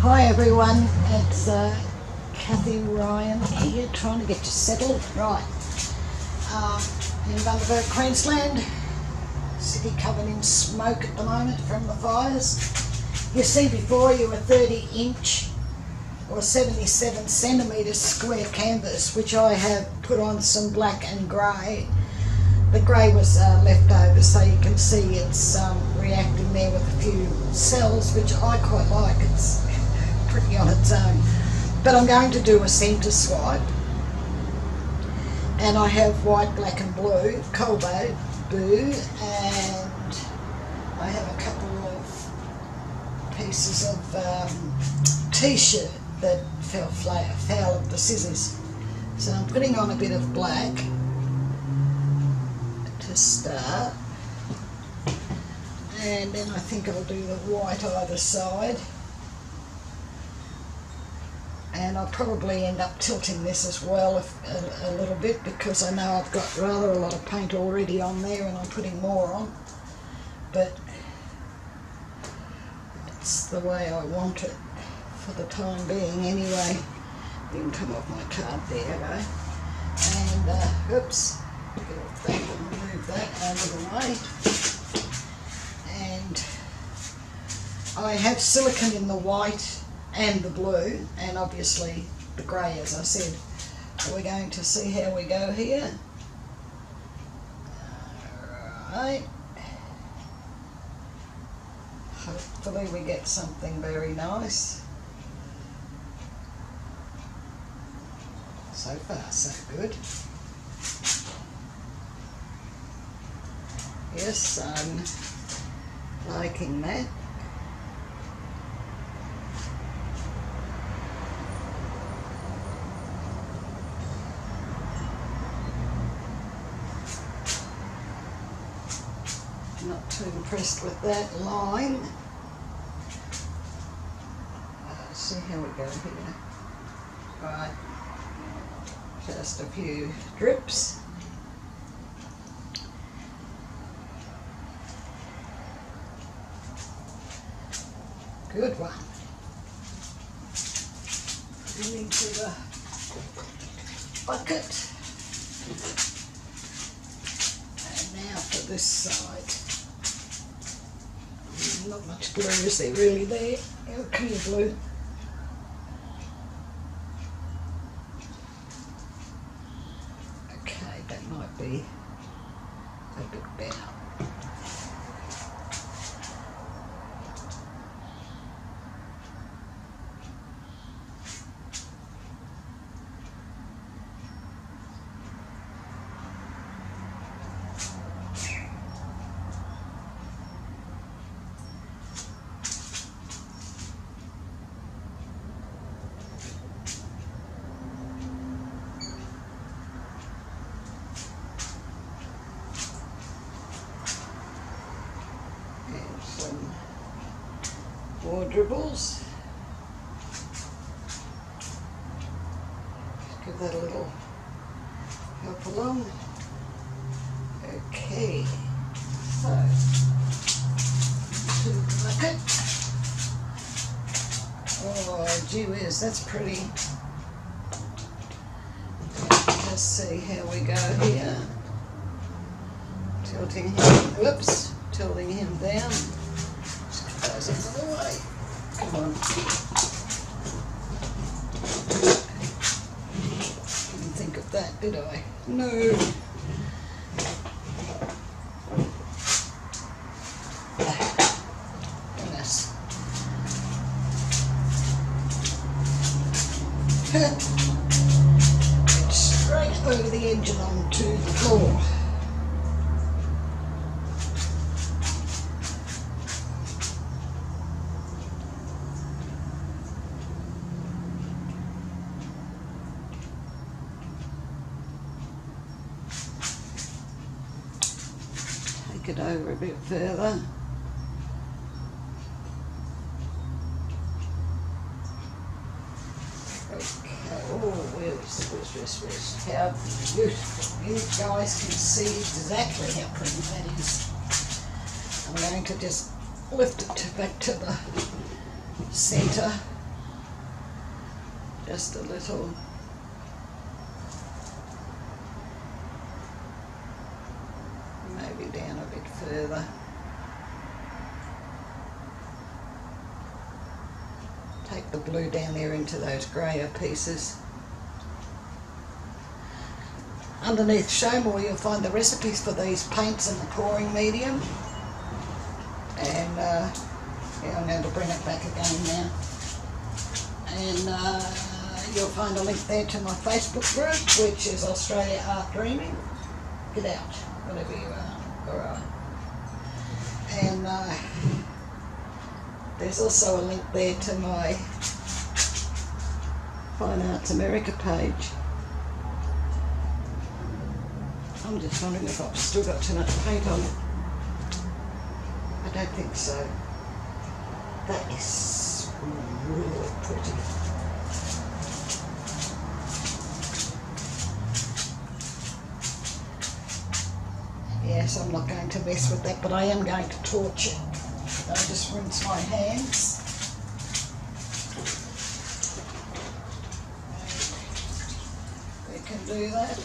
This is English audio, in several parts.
Hi everyone, it's Kathie Ryan here, trying to get you settled. Right, in Bundaberg, Queensland, city covered in smoke at the moment from the fires. You see before you a 30-inch or 77 centimetre square canvas, which I have put on some black and grey. The grey was left over, so you can see it's reacting there with a few cells, which I quite like. It's pretty on its own. But I'm going to do a centre swipe, and I have white, black and blue, Cobalt, blue, and I have a couple of pieces of t-shirt that fell foul of the scissors. So I'm putting on a bit of black to start, and then I think I'll do the white either side, and I'll probably end up tilting this as well a little bit, because I know I've got rather a lot of paint already on there and I'm putting more on, but it's the way I want it for the time being anyway. You can come off my card there, right? And oops, get off that and move that out of the way. And I have silicone in the white and the blue, and obviously the grey, as I said. So we're going to see how we go here. Alright. Hopefully we get something very nice. So far, so good. Yes, I'm liking that. Not too impressed with that line. Let's see how we go here. Right. Just a few drips. Good one. Into the bucket. And now for this side. Not much blue, is there really there? Clear blue. Okay, that might be a bit better. More dribbles. Give that a little help along. Okay, so to the bucket. Oh, gee whiz, that's pretty. Let's see how we go here. Tilting him, whoops, tilting him down. Goes out of the way. Come on. Didn't think of that, did I? No. Goodness. It's straight over the edge and onto the floor. It over a bit further. Okay, oh, where's how beautiful. You guys can see exactly how pretty that is. I'm going to just lift it back to the centre just a little. Maybe down a bit further. Take the blue down there into those greyer pieces. Underneath Show More you'll find the recipes for these paints and the pouring medium. And yeah, I'm going to bring it back again now. And you'll find a link there to my Facebook group, which is Australia Art Dreaming. Get out, whatever you are. Alright. And there's also a link there to my Fine Arts America page. I'm just wondering if I've still got too much paint on it. I don't think so. That is really pretty. Yes, I'm not going to mess with that, but I am going to torch it. I'll just rinse my hands. We can do that.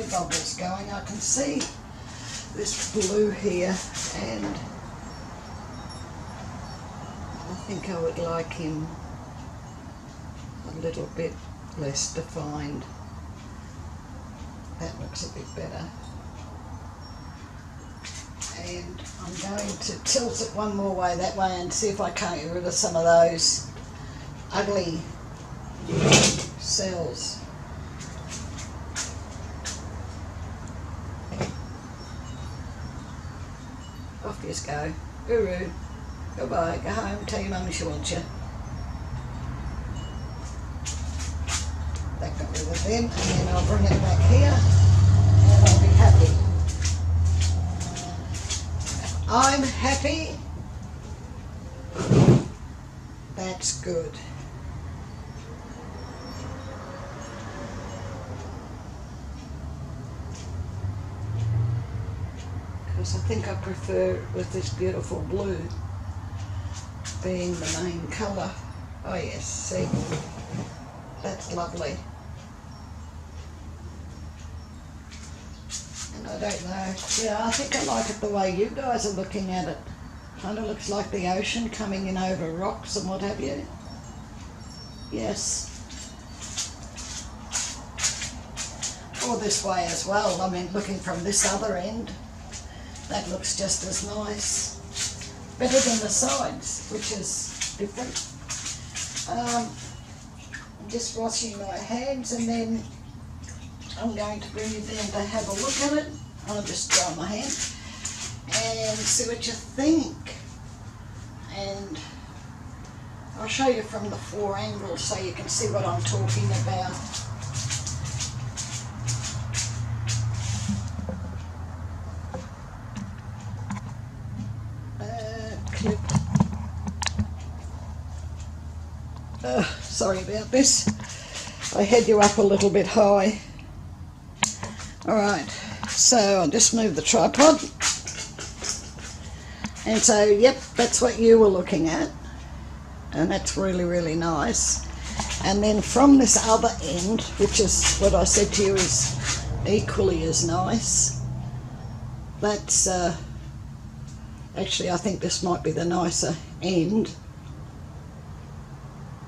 Bubbles going. I can see this blue here, and I think I would like him a little bit less defined. That looks a bit better. And I'm going to tilt it one more way that way and see if I can't get rid of some of those ugly cells. Off you go. Guru. Goodbye. Go home. Tell your mummy she wants you. That got rid of them. And then I'll bring it back here. And I'll be happy. I'm happy. That's good. Because I think I prefer with this beautiful blue being the main colour. Oh yes, see, that's lovely. And I don't know, yeah, I think I like it the way you guys are looking at it. Kind of looks like the ocean coming in over rocks and what have you. Yes. Or this way as well, I mean looking from this other end. That looks just as nice. Better than the sides, which is different. I'm just washing my hands and then I'm going to bring you down to have a look at it. I'll just dry my hand and see what you think. And I'll show you from the 4 angles so you can see what I'm talking about. Sorry about this. I had you up a little bit high. Alright, so I'll just move the tripod. And so, yep, that's what you were looking at. And that's really, really nice. And then from this other end, which is what I said to you is equally as nice, that's, actually I think this might be the nicer end.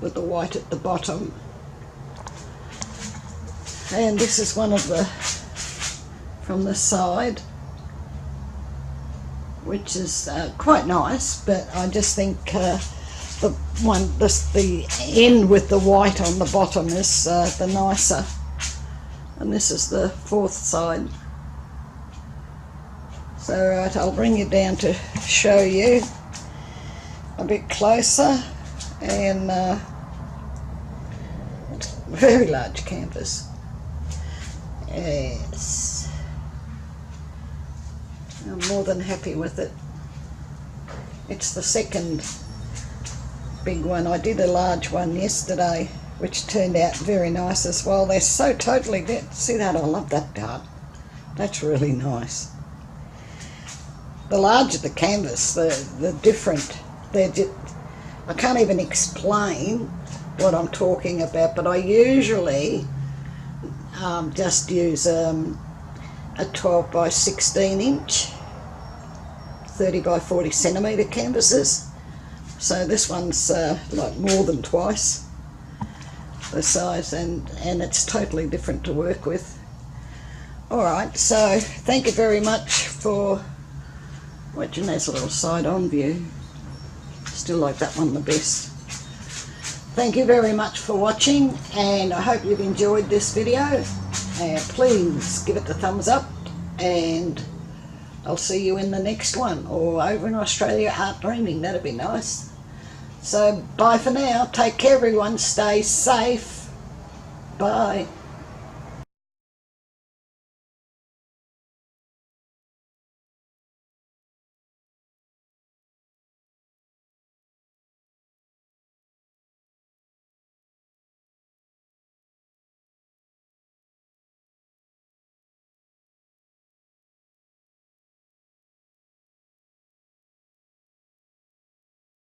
with the white at the bottom. And this is one of the from the side, which is quite nice, but I just think the end with the white on the bottom is the nicer. And this is the fourth side. So right, I'll bring you down to show you a bit closer. And very large canvas. Yes, I'm more than happy with it. It's the second big one. I did a large one yesterday, which turned out very nice as well. They're so totally different. See that? I love that dart. That's really nice. The larger the canvas, the different. I can't even explain what I'm talking about, but I usually just use a 12 by 16 inch, 30 by 40 centimetre canvases. So this one's like more than twice the size, and it's totally different to work with. Alright, so thank you very much for watching. There's a little side-on view. Still like that one the best. Thank you very much for watching, and I hope you've enjoyed this video. Please give it the thumbs up, and I'll see you in the next one, or over in Australia, art dreaming. That'd be nice. So bye for now. Take care everyone. Stay safe. Bye.